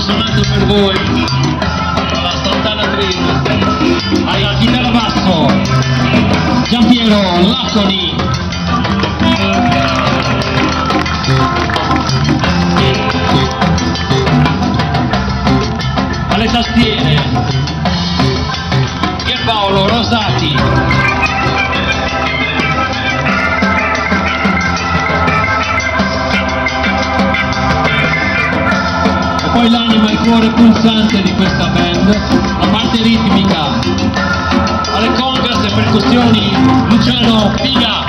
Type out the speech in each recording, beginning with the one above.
suonato per voi la Santana Trio, alla chitarra basso Giampiero Lacconi, alle tastiere Pierpaolo Rosati, e poi l'anima e il cuore pulsante di questa band, la parte ritmica, alle congas e percussioni Luciano Figa.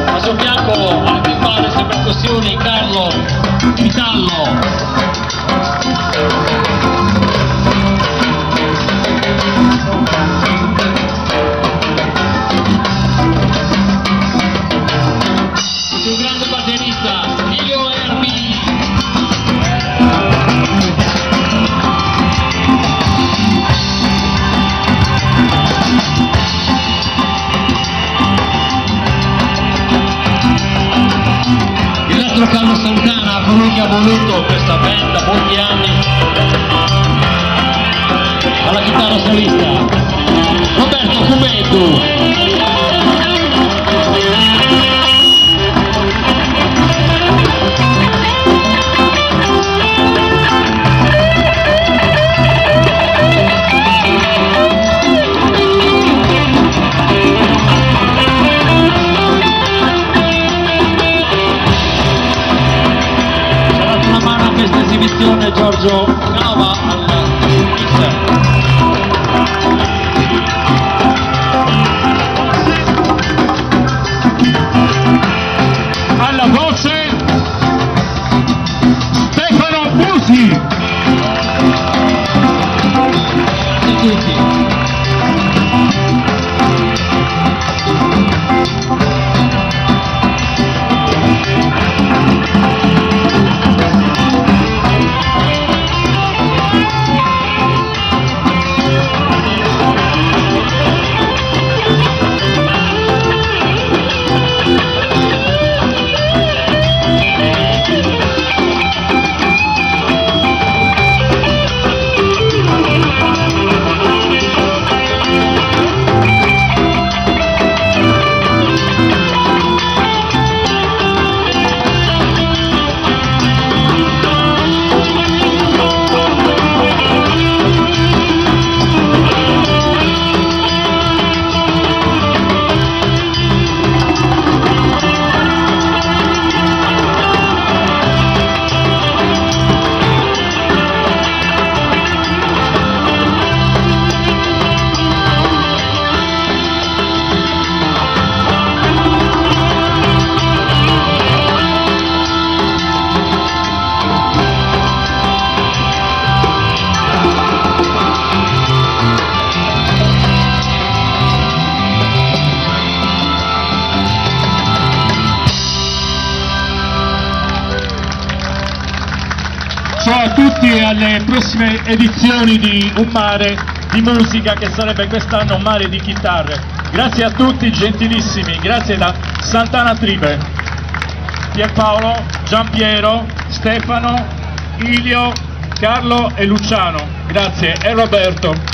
A suo fianco alle timbales e percussioni Carlo Vitallo. Un grande batterista, Emilio Erbi. Il nostro Carlo Santana, colui che ha voluto questa band da molti anni, alla chitarra solista Roberto Cubetu. Giorgio Cava al mixer. Alla voce Stefano Busi. Grazie a tutti. Ciao a tutti e alle prossime edizioni di Un Mare di Musica, che sarebbe quest'anno Un Mare di Chitarre. Grazie a tutti, gentilissimi, grazie da Santana Tribe. Pierpaolo, Giampiero, Stefano, Ilio, Carlo e Luciano. Grazie, e Roberto.